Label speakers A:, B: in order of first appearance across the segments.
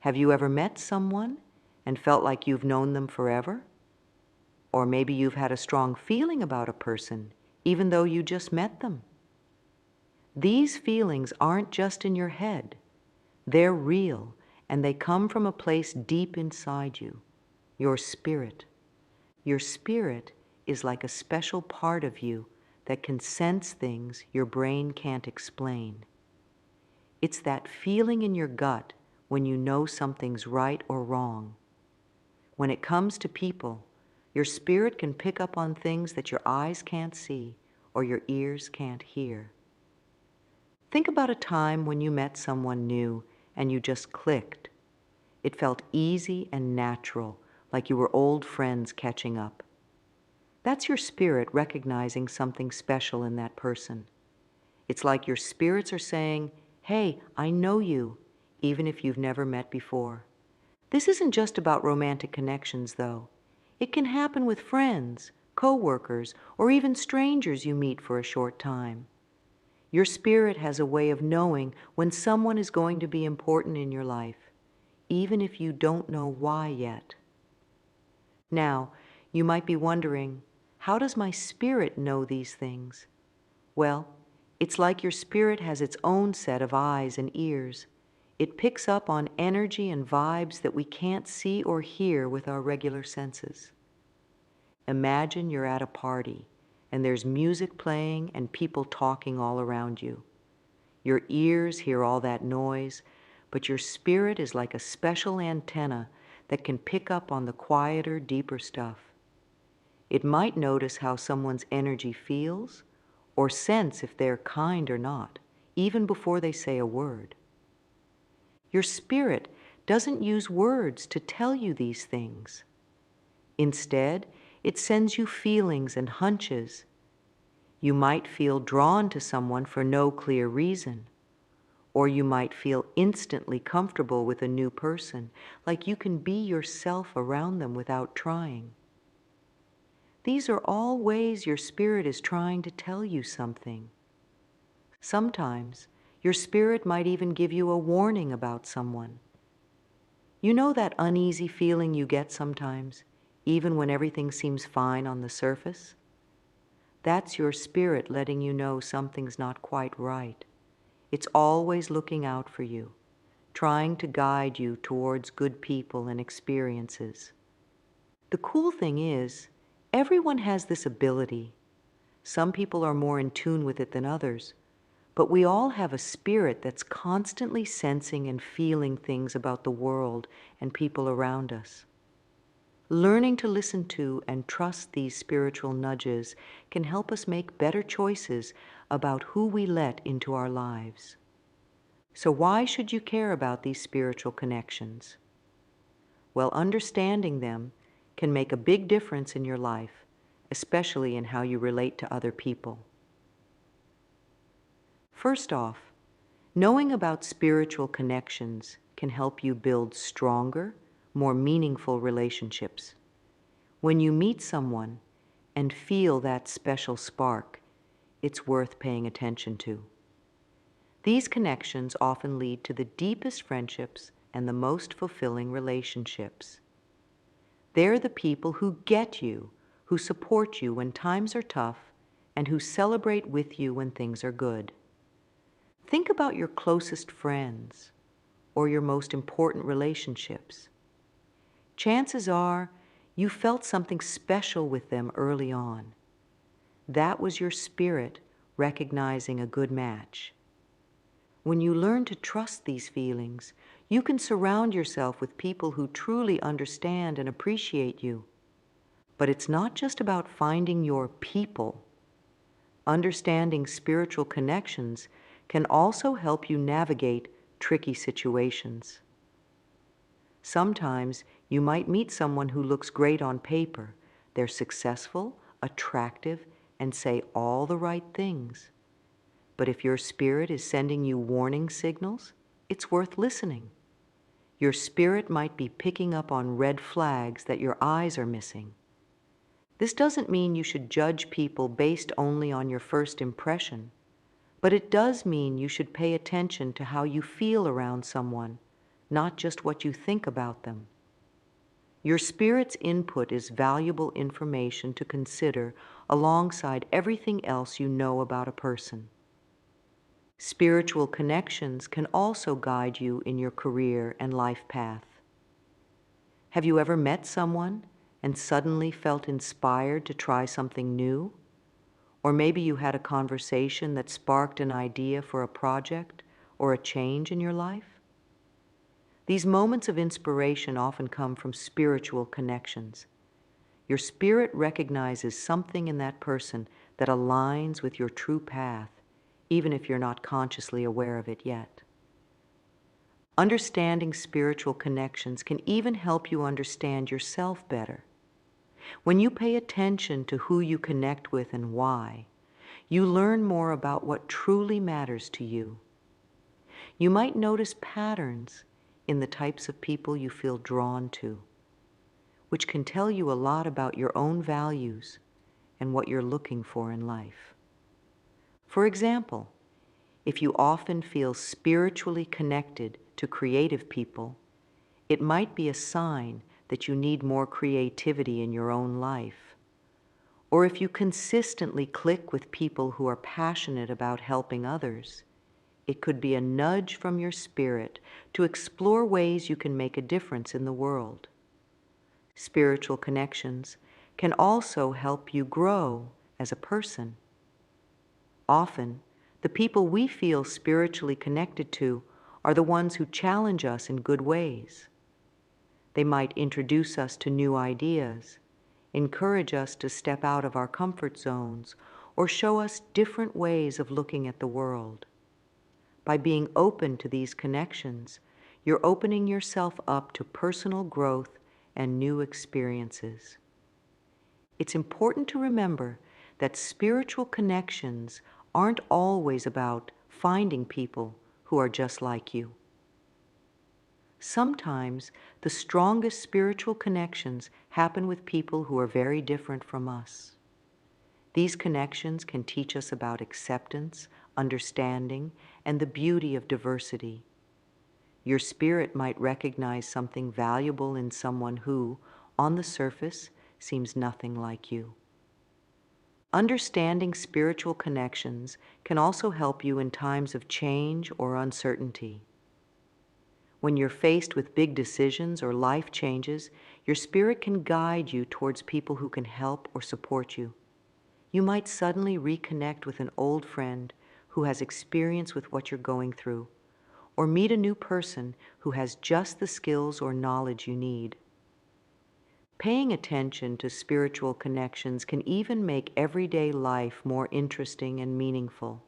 A: Have you ever met someone and felt like you've known them forever? Or maybe you've had a strong feeling about a person, even though you just met them. These feelings aren't just in your head. They're real, and they come from a place deep inside you, your spirit. Your spirit is like a special part of you that can sense things your brain can't explain. It's that feeling in your gut when you know something's right or wrong. When it comes to people, your spirit can pick up on things that your eyes can't see or your ears can't hear. Think about a time when you met someone new and you just clicked. It felt easy and natural, like you were old friends catching up. That's your spirit recognizing something special in that person. It's like your spirits are saying, "Hey, I know you," even if you've never met before. This isn't just about romantic connections, though. It can happen with friends, co-workers, or even strangers you meet for a short time. Your spirit has a way of knowing when someone is going to be important in your life, even if you don't know why yet. Now, you might be wondering, how does my spirit know these things? Well, it's like your spirit has its own set of eyes and ears. It picks up on energy and vibes that we can't see or hear with our regular senses. Imagine you're at a party and there's music playing and people talking all around you. Your ears hear all that noise, but your spirit is like a special antenna that can pick up on the quieter, deeper stuff. It might notice how someone's energy feels, or sense if they're kind or not, even before they say a word. Your spirit doesn't use words to tell you these things. Instead, it sends you feelings and hunches. You might feel drawn to someone for no clear reason, or you might feel instantly comfortable with a new person, like you can be yourself around them without trying. These are all ways your spirit is trying to tell you something. Sometimes, your spirit might even give you a warning about someone. You know that uneasy feeling you get sometimes, even when everything seems fine on the surface? That's your spirit letting you know something's not quite right. It's always looking out for you, trying to guide you towards good people and experiences. The cool thing is, everyone has this ability. Some people are more in tune with it than others, but we all have a spirit that's constantly sensing and feeling things about the world and people around us. Learning to listen to and trust these spiritual nudges can help us make better choices about who we let into our lives. So why should you care about these spiritual connections? Well, understanding them can make a big difference in your life, especially in how you relate to other people. First off, knowing about spiritual connections can help you build stronger, more meaningful relationships. When you meet someone and feel that special spark, it's worth paying attention to. These connections often lead to the deepest friendships and the most fulfilling relationships. They're the people who get you, who support you when times are tough, and who celebrate with you when things are good. Think about your closest friends or your most important relationships. Chances are you felt something special with them early on. That was your spirit recognizing a good match. When you learn to trust these feelings, you can surround yourself with people who truly understand and appreciate you. But it's not just about finding your people. Understanding spiritual connections can also help you navigate tricky situations. Sometimes you might meet someone who looks great on paper. They're successful, attractive, and say all the right things. But if your spirit is sending you warning signals, it's worth listening. Your spirit might be picking up on red flags that your eyes are missing. This doesn't mean you should judge people based only on your first impression, but it does mean you should pay attention to how you feel around someone, not just what you think about them. Your spirit's input is valuable information to consider alongside everything else you know about a person. Spiritual connections can also guide you in your career and life path. Have you ever met someone and suddenly felt inspired to try something new? Or maybe you had a conversation that sparked an idea for a project or a change in your life? These moments of inspiration often come from spiritual connections. Your spirit recognizes something in that person that aligns with your true path, even if you're not consciously aware of it yet. Understanding spiritual connections can even help you understand yourself better. When you pay attention to who you connect with and why, you learn more about what truly matters to you. You might notice patterns in the types of people you feel drawn to, which can tell you a lot about your own values and what you're looking for in life. For example, if you often feel spiritually connected to creative people, it might be a sign that you need more creativity in your own life. Or if you consistently click with people who are passionate about helping others, it could be a nudge from your spirit to explore ways you can make a difference in the world. Spiritual connections can also help you grow as a person. Often, the people we feel spiritually connected to are the ones who challenge us in good ways. They might introduce us to new ideas, encourage us to step out of our comfort zones, or show us different ways of looking at the world. By being open to these connections, you're opening yourself up to personal growth and new experiences. It's important to remember that spiritual connections aren't always about finding people who are just like you. Sometimes the strongest spiritual connections happen with people who are very different from us. These connections can teach us about acceptance, understanding, and the beauty of diversity. Your spirit might recognize something valuable in someone who, on the surface, seems nothing like you. Understanding spiritual connections can also help you in times of change or uncertainty. When you're faced with big decisions or life changes, your spirit can guide you towards people who can help or support you. You might suddenly reconnect with an old friend who has experience with what you're going through, or meet a new person who has just the skills or knowledge you need. Paying attention to spiritual connections can even make everyday life more interesting and meaningful.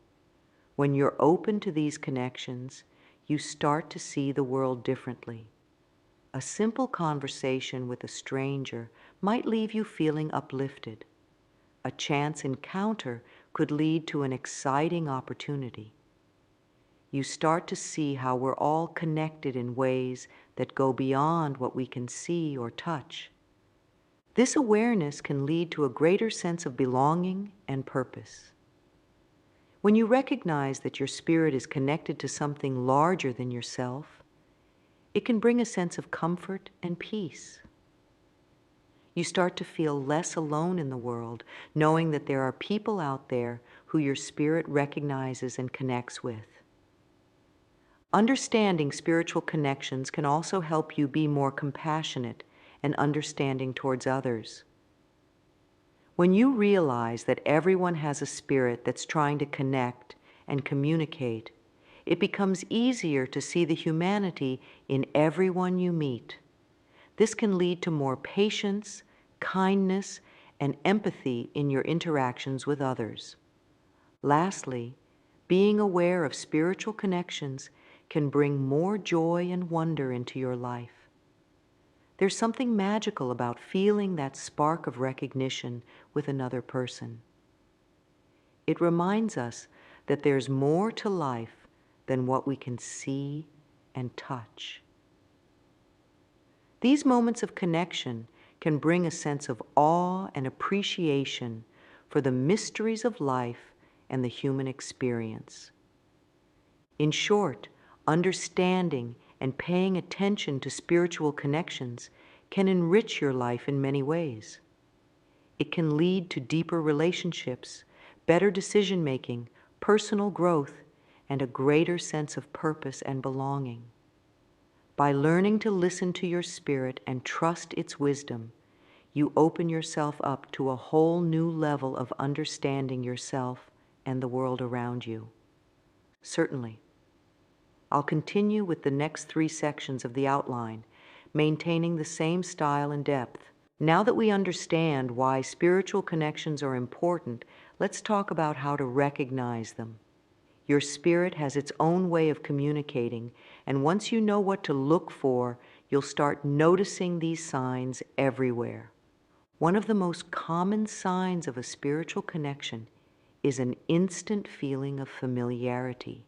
A: When you're open to these connections, you start to see the world differently. A simple conversation with a stranger might leave you feeling uplifted. A chance encounter could lead to an exciting opportunity. You start to see how we're all connected in ways that go beyond what we can see or touch. This awareness can lead to a greater sense of belonging and purpose. When you recognize that your spirit is connected to something larger than yourself, it can bring a sense of comfort and peace. You start to feel less alone in the world, knowing that there are people out there who your spirit recognizes and connects with. Understanding spiritual connections can also help you be more compassionate and understanding towards others. When you realize that everyone has a spirit that's trying to connect and communicate, it becomes easier to see the humanity in everyone you meet. This can lead to more patience, kindness, and empathy in your interactions with others. Lastly, being aware of spiritual connections can bring more joy and wonder into your life. There's something magical about feeling that spark of recognition with another person. It reminds us that there's more to life than what we can see and touch. These moments of connection can bring a sense of awe and appreciation for the mysteries of life and the human experience. In short, understanding and paying attention to spiritual connections can enrich your life in many ways. It can lead to deeper relationships, better decision-making, personal growth, and a greater sense of purpose and belonging. By learning to listen to your spirit and trust its wisdom, you open yourself up to a whole new level of understanding yourself and the world around you. Certainly. I'll continue with the next 3 sections of the outline, maintaining the same style and depth. Now that we understand why spiritual connections are important, let's talk about how to recognize them. Your spirit has its own way of communicating, and once you know what to look for, you'll start noticing these signs everywhere. One of the most common signs of a spiritual connection is an instant feeling of familiarity.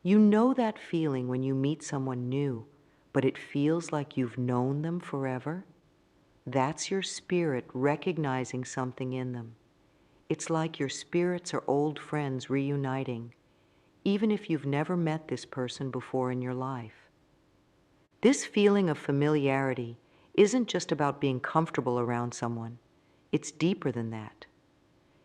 A: You know that feeling when you meet someone new, but it feels like you've known them forever. That's your spirit recognizing something in them. It's like your spirits are old friends reuniting, even if you've never met this person before in your life. This feeling of familiarity isn't just about being comfortable around someone. It's deeper than that.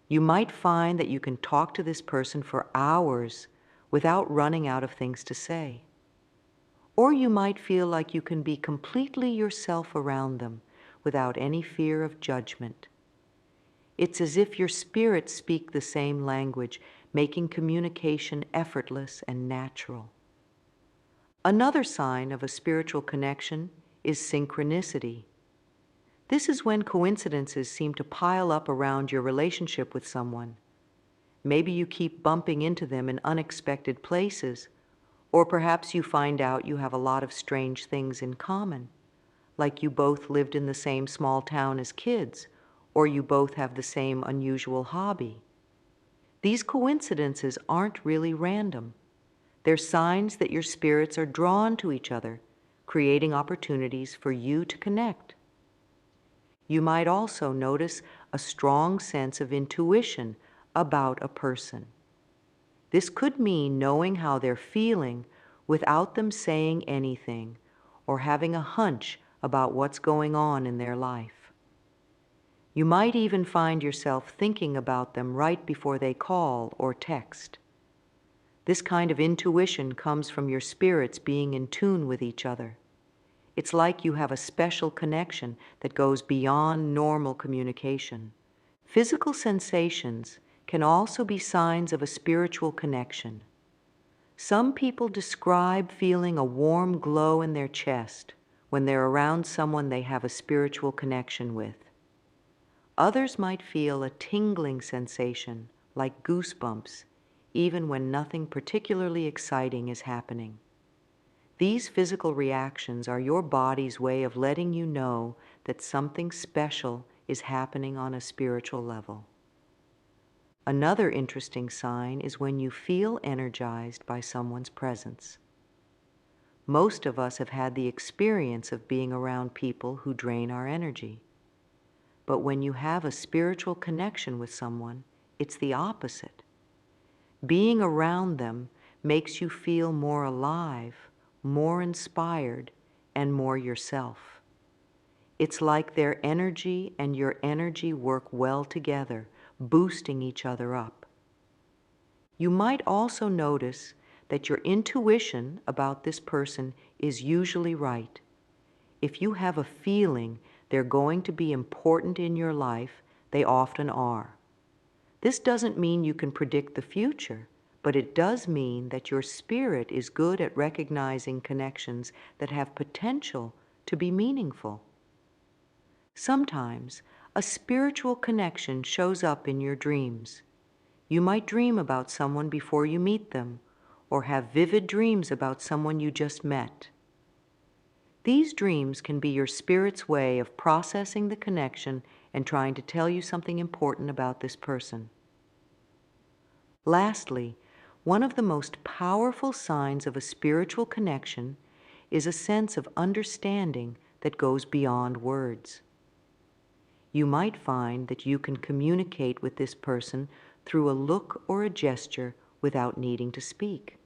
A: You might find that you can talk to this person for hours without running out of things to say. Or you might feel like you can be completely yourself around them without any fear of judgment. It's as if your spirits speak the same language, making communication effortless and natural. Another sign of a spiritual connection is synchronicity. This is when coincidences seem to pile up around your relationship with someone. Maybe you keep bumping into them in unexpected places, or perhaps you find out you have a lot of strange things in common, like you both lived in the same small town as kids, or you both have the same unusual hobby. These coincidences aren't really random. They're signs that your spirits are drawn to each other, creating opportunities for you to connect. You might also notice a strong sense of intuition about a person. This could mean knowing how they're feeling without them saying anything, or having a hunch about what's going on in their life. You might even find yourself thinking about them right before they call or text. This kind of intuition comes from your spirits being in tune with each other. It's like you have a special connection that goes beyond normal communication. Physical sensations can also be signs of a spiritual connection. Some people describe feeling a warm glow in their chest when they're around someone they have a spiritual connection with. Others might feel a tingling sensation, like goosebumps, even when nothing particularly exciting is happening. These physical reactions are your body's way of letting you know that something special is happening on a spiritual level. Another interesting sign is when you feel energized by someone's presence. Most of us have had the experience of being around people who drain our energy. But when you have a spiritual connection with someone, it's the opposite. Being around them makes you feel more alive, more inspired, and more yourself. It's like their energy and your energy work well together, boosting each other up. You might also notice that your intuition about this person is usually right. If you have a feeling they're going to be important in your life, they often are. This doesn't mean you can predict the future, but it does mean that your spirit is good at recognizing connections that have potential to be meaningful. Sometimes, a spiritual connection shows up in your dreams. You might dream about someone before you meet them, or have vivid dreams about someone you just met. These dreams can be your spirit's way of processing the connection and trying to tell you something important about this person. Lastly, one of the most powerful signs of a spiritual connection is a sense of understanding that goes beyond words. You might find that you can communicate with this person through a look or a gesture without needing to speak.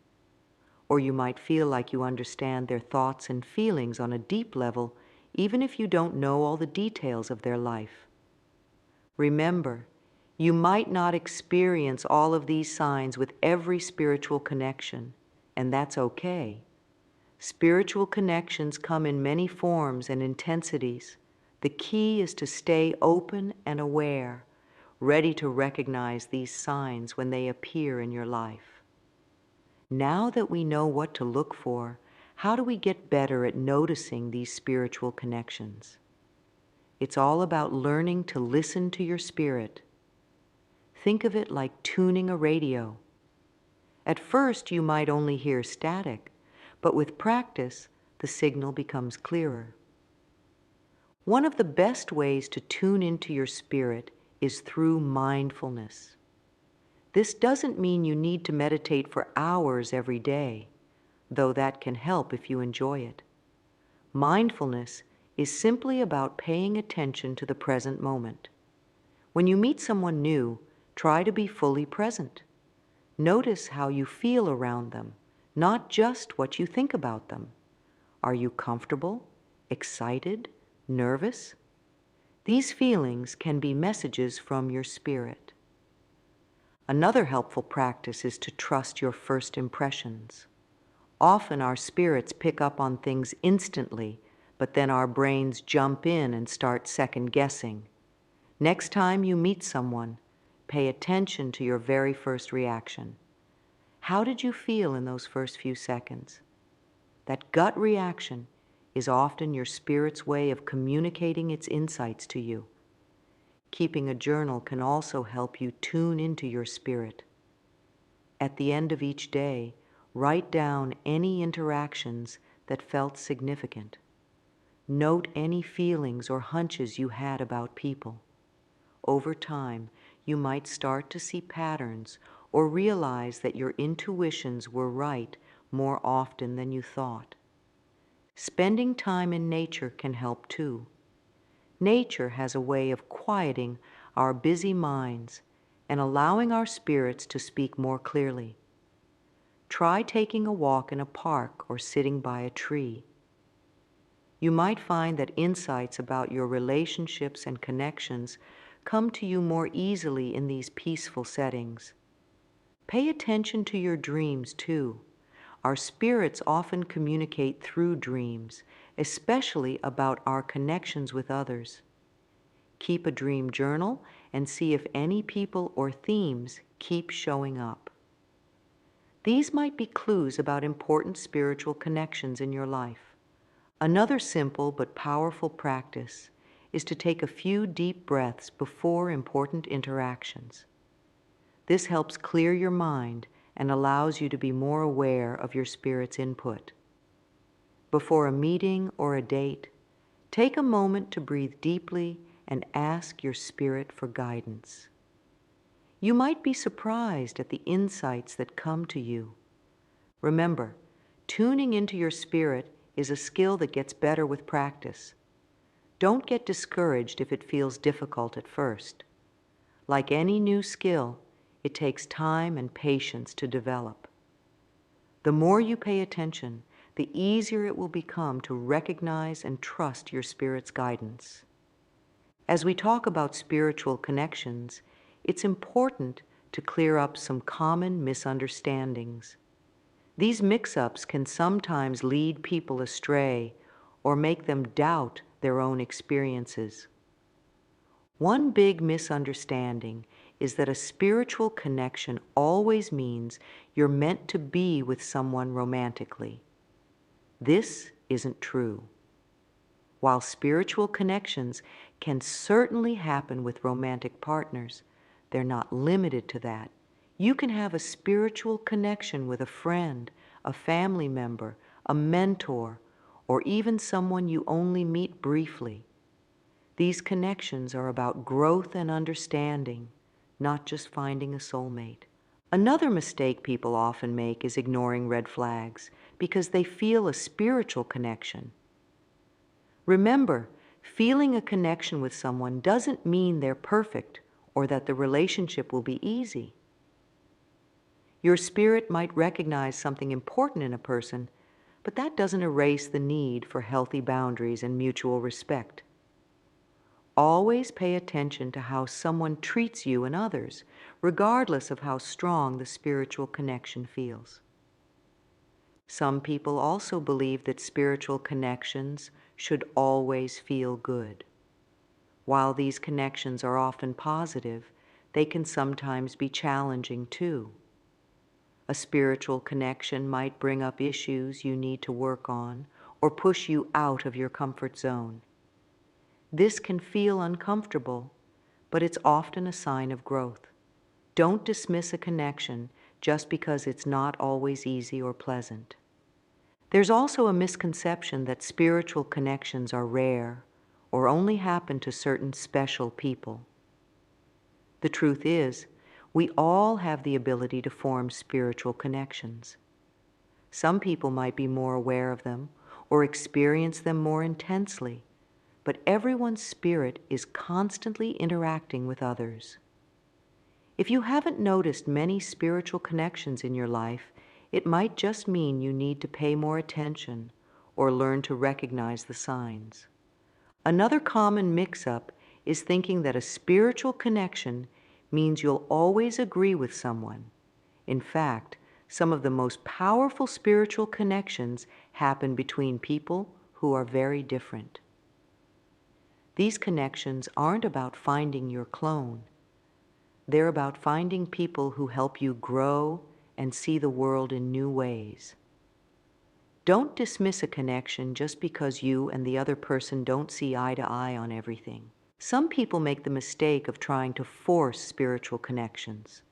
A: or you might feel like you understand their thoughts and feelings on a deep level, even if you don't know all the details of their life. Remember, you might not experience all of these signs with every spiritual connection, and that's okay. Spiritual connections come in many forms and intensities. The key is to stay open and aware, ready to recognize these signs when they appear in your life. Now that we know what to look for, how do we get better at noticing these spiritual connections? It's all about learning to listen to your spirit. Think of it like tuning a radio. At first, you might only hear static, but with practice, the signal becomes clearer. One of the best ways to tune into your spirit is through mindfulness. This doesn't mean you need to meditate for hours every day, though that can help if you enjoy it. Mindfulness is simply about paying attention to the present moment. When you meet someone new, try to be fully present. Notice how you feel around them, not just what you think about them. Are you comfortable, excited, nervous? These feelings can be messages from your spirit. Another helpful practice is to trust your first impressions. Often our spirits pick up on things instantly, but then our brains jump in and start second-guessing. Next time you meet someone, pay attention to your very first reaction. How did you feel in those first few seconds? That gut reaction is often your spirit's way of communicating its insights to you. Keeping a journal can also help you tune into your spirit. At the end of each day, write down any interactions that felt significant. Note any feelings or hunches you had about people. Over time, you might start to see patterns or realize that your intuitions were right more often than you thought. Spending time in nature can help too. Nature has a way of quieting our busy minds and allowing our spirits to speak more clearly. Try taking a walk in a park or sitting by a tree. You might find that insights about your relationships and connections come to you more easily in these peaceful settings. Pay attention to your dreams too. Our spirits often communicate through dreams, especially about our connections with others. Keep a dream journal and see if any people or themes keep showing up. These might be clues about important spiritual connections in your life. Another simple but powerful practice is to take a few deep breaths before important interactions. This helps clear your mind and allows you to be more aware of your spirit's input. Before a meeting or a date, take a moment to breathe deeply and ask your spirit for guidance. You might be surprised at the insights that come to you. Remember, tuning into your spirit is a skill that gets better with practice. Don't get discouraged if it feels difficult at first. Like any new skill, it takes time and patience to develop. The more you pay attention, the easier it will become to recognize and trust your spirit's guidance. As we talk about spiritual connections, it's important to clear up some common misunderstandings. These mix-ups can sometimes lead people astray or make them doubt their own experiences. One big misunderstanding is that a spiritual connection always means you're meant to be with someone romantically. This isn't true. While spiritual connections can certainly happen with romantic partners, they're not limited to that. You can have a spiritual connection with a friend, a family member, a mentor, or even someone you only meet briefly. These connections are about growth and understanding, not just finding a soulmate. Another mistake people often make is ignoring red flags because they feel a spiritual connection. Remember, feeling a connection with someone doesn't mean they're perfect or that the relationship will be easy. Your spirit might recognize something important in a person, but that doesn't erase the need for healthy boundaries and mutual respect. Always pay attention to how someone treats you and others, regardless of how strong the spiritual connection feels. Some people also believe that spiritual connections should always feel good. While these connections are often positive, they can sometimes be challenging too. A spiritual connection might bring up issues you need to work on or push you out of your comfort zone. This can feel uncomfortable, but it's often a sign of growth. Don't dismiss a connection just because it's not always easy or pleasant. There's also a misconception that spiritual connections are rare or only happen to certain special people. The truth is, we all have the ability to form spiritual connections. Some people might be more aware of them or experience them more intensely, but everyone's spirit is constantly interacting with others. If you haven't noticed many spiritual connections in your life, it might just mean you need to pay more attention or learn to recognize the signs. Another common mix-up is thinking that a spiritual connection means you'll always agree with someone. In fact, some of the most powerful spiritual connections happen between people who are very different. These connections aren't about finding your clone. They're about finding people who help you grow and see the world in new ways. Don't dismiss a connection just because you and the other person don't see eye to eye on everything. Some people make the mistake of trying to force spiritual connections.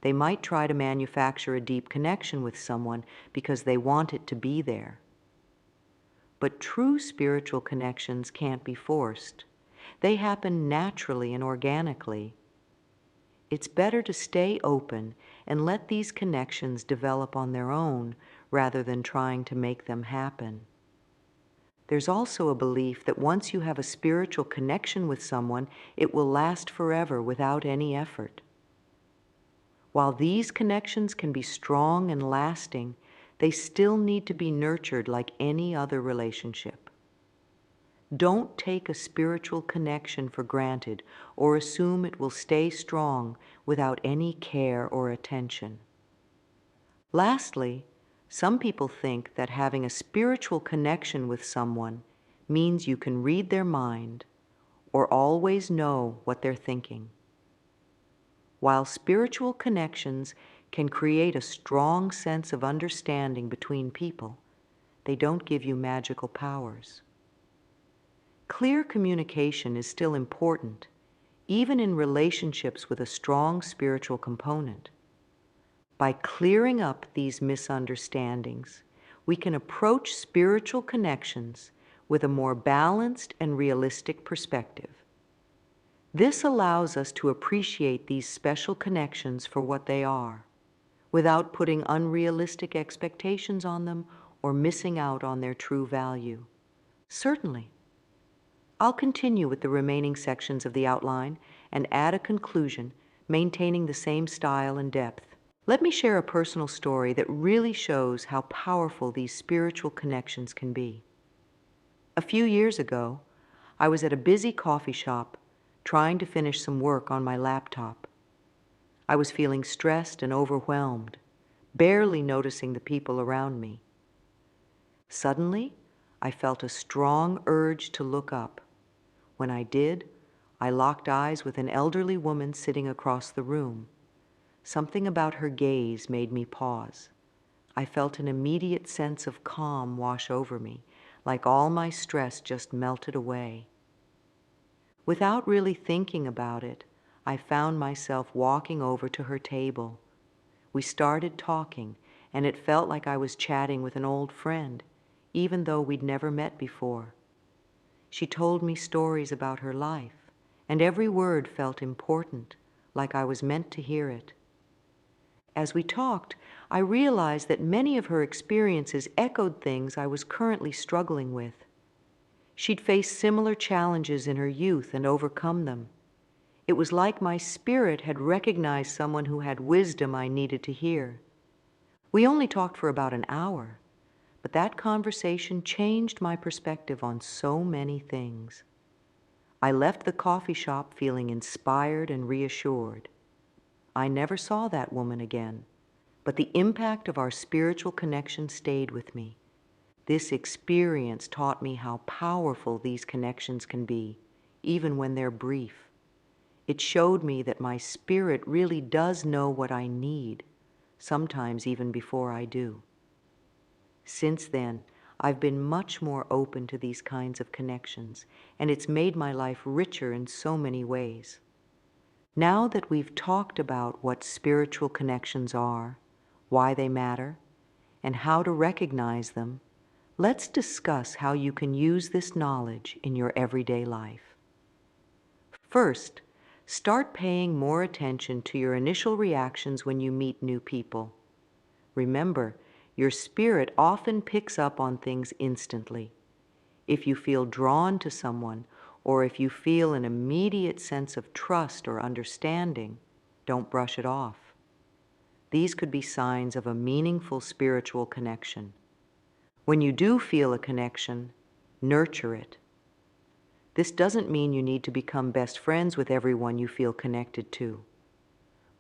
A: They might try to manufacture a deep connection with someone because they want it to be there. But true spiritual connections can't be forced. They happen naturally and organically. It's better to stay open and let these connections develop on their own rather than trying to make them happen. There's also a belief that once you have a spiritual connection with someone, it will last forever without any effort. While these connections can be strong and lasting, they still need to be nurtured like any other relationship. Don't take a spiritual connection for granted or assume it will stay strong without any care or attention. Lastly, some people think that having a spiritual connection with someone means you can read their mind or always know what they're thinking. While spiritual connections can create a strong sense of understanding between people, they don't give you magical powers. Clear communication is still important, even in relationships with a strong spiritual component. By clearing up these misunderstandings, we can approach spiritual connections with a more balanced and realistic perspective. This allows us to appreciate these special connections for what they are, without putting unrealistic expectations on them or missing out on their true value. Certainly, I'll continue with the remaining sections of the outline and add a conclusion, maintaining the same style and depth. Let me share a personal story that really shows how powerful these spiritual connections can be. A few years ago, I was at a busy coffee shop trying to finish some work on my laptop. I was feeling stressed and overwhelmed, barely noticing the people around me. Suddenly, I felt a strong urge to look up. When I did, I locked eyes with an elderly woman sitting across the room. Something about her gaze made me pause. I felt an immediate sense of calm wash over me, like all my stress just melted away. Without really thinking about it, I found myself walking over to her table. We started talking, and it felt like I was chatting with an old friend, even though we'd never met before. She told me stories about her life, and every word felt important, like I was meant to hear it. As we talked, I realized that many of her experiences echoed things I was currently struggling with. She'd faced similar challenges in her youth and overcome them. It was like my spirit had recognized someone who had wisdom I needed to hear. We only talked for about an hour, but that conversation changed my perspective on so many things. I left the coffee shop feeling inspired and reassured. I never saw that woman again, but the impact of our spiritual connection stayed with me. This experience taught me how powerful these connections can be, even when they're brief. It showed me that my spirit really does know what I need, sometimes even before I do. Since then, I've been much more open to these kinds of connections, and it's made my life richer in so many ways. Now that we've talked about what spiritual connections are, why they matter, and how to recognize them, let's discuss how you can use this knowledge in your everyday life. First, start paying more attention to your initial reactions when you meet new people. Remember, your spirit often picks up on things instantly. If you feel drawn to someone, or if you feel an immediate sense of trust or understanding, don't brush it off. These could be signs of a meaningful spiritual connection. When you do feel a connection, nurture it. This doesn't mean you need to become best friends with everyone you feel connected to,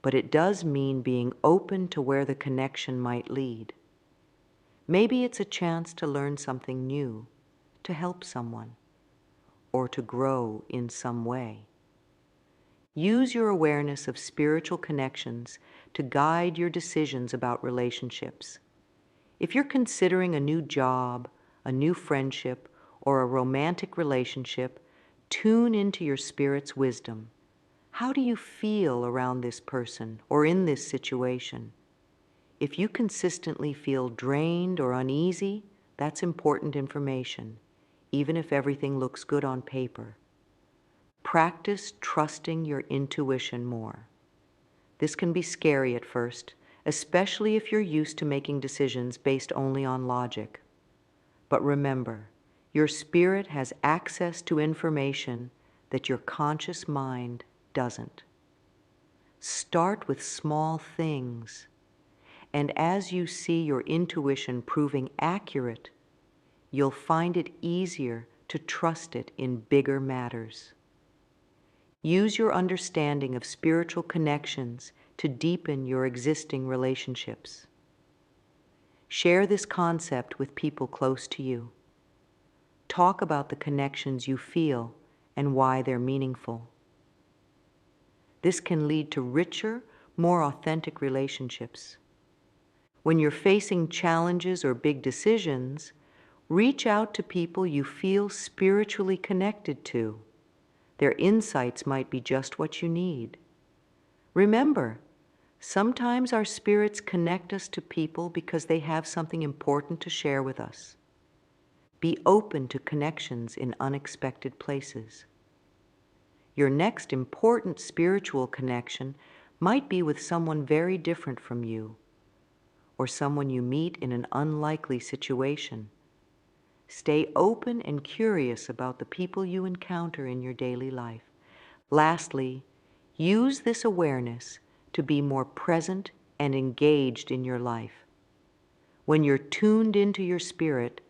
A: but it does mean being open to where the connection might lead. Maybe it's a chance to learn something new, to help someone, or to grow in some way. Use your awareness of spiritual connections to guide your decisions about relationships. If you're considering a new job, a new friendship, or a romantic relationship, tune into your spirit's wisdom. How do you feel around this person or in this situation? If you consistently feel drained or uneasy, that's important information, even if everything looks good on paper. Practice trusting your intuition more. This can be scary at first, especially if you're used to making decisions based only on logic. But remember, your spirit has access to information that your conscious mind doesn't. Start with small things, and as you see your intuition proving accurate, you'll find it easier to trust it in bigger matters. Use your understanding of spiritual connections to deepen your existing relationships. Share this concept with people close to you. Talk about the connections you feel and why they're meaningful. This can lead to richer, more authentic relationships. When you're facing challenges or big decisions, reach out to people you feel spiritually connected to. Their insights might be just what you need. Remember, sometimes our spirits connect us to people because they have something important to share with us. Be open to connections in unexpected places. Your next important spiritual connection might be with someone very different from you, or someone you meet in an unlikely situation. Stay open and curious about the people you encounter in your daily life. Lastly, use this awareness to be more present and engaged in your life. When you're tuned into your spirit,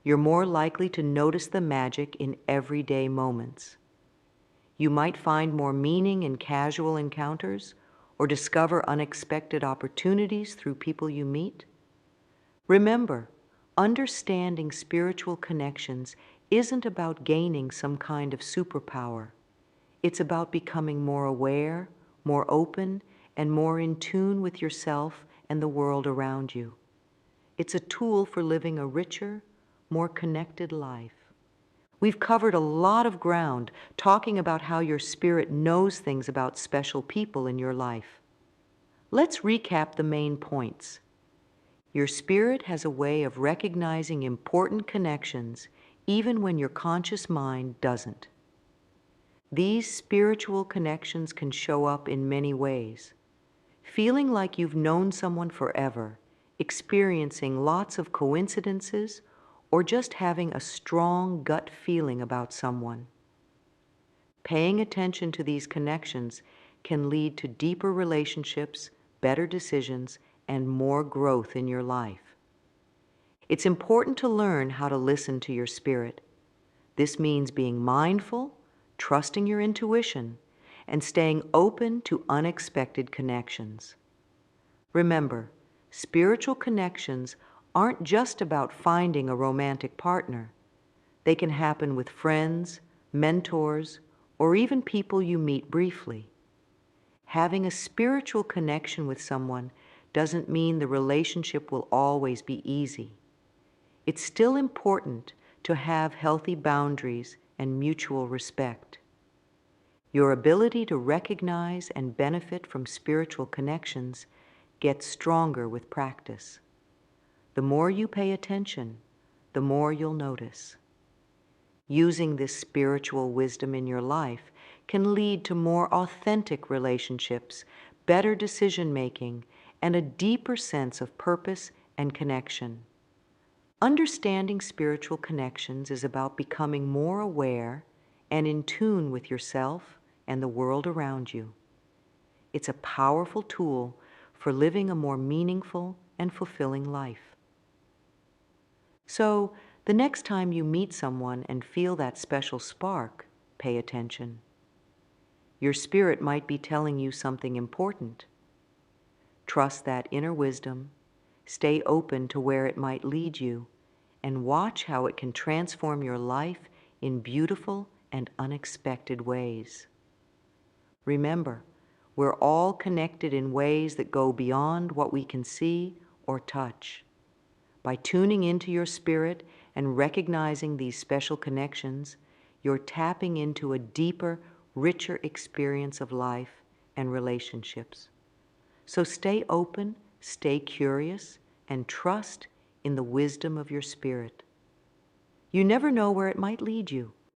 A: you're more likely to notice the magic in everyday moments. You might find more meaning in casual encounters or discover unexpected opportunities through people you meet. Remember, understanding spiritual connections isn't about gaining some kind of superpower. It's about becoming more aware, more open, and more in tune with yourself and the world around you. It's a tool for living a richer, more connected life. We've covered a lot of ground talking about how your spirit knows things about special people in your life. Let's recap the main points. Your spirit has a way of recognizing important connections even when your conscious mind doesn't. These spiritual connections can show up in many ways. Feeling like you've known someone forever, experiencing lots of coincidences, or just having a strong gut feeling about someone. Paying attention to these connections can lead to deeper relationships, better decisions, and more growth in your life. It's important to learn how to listen to your spirit. This means being mindful, trusting your intuition, and staying open to unexpected connections. Remember, spiritual connections aren't just about finding a romantic partner. They can happen with friends, mentors, or even people you meet briefly. Having a spiritual connection with someone doesn't mean the relationship will always be easy. It's still important to have healthy boundaries and mutual respect. Your ability to recognize and benefit from spiritual connections gets stronger with practice. The more you pay attention, the more you'll notice. Using this spiritual wisdom in your life can lead to more authentic relationships, better decision-making, and a deeper sense of purpose and connection. Understanding spiritual connections is about becoming more aware and in tune with yourself and the world around you. It's a powerful tool for living a more meaningful and fulfilling life. So, the next time you meet someone and feel that special spark, pay attention. Your spirit might be telling you something important. Trust that inner wisdom, stay open to where it might lead you, and watch how it can transform your life in beautiful and unexpected ways. Remember, we're all connected in ways that go beyond what we can see or touch. By tuning into your spirit and recognizing these special connections, you're tapping into a deeper, richer experience of life and relationships. So stay open, stay curious, and trust in the wisdom of your spirit. You never know where it might lead you.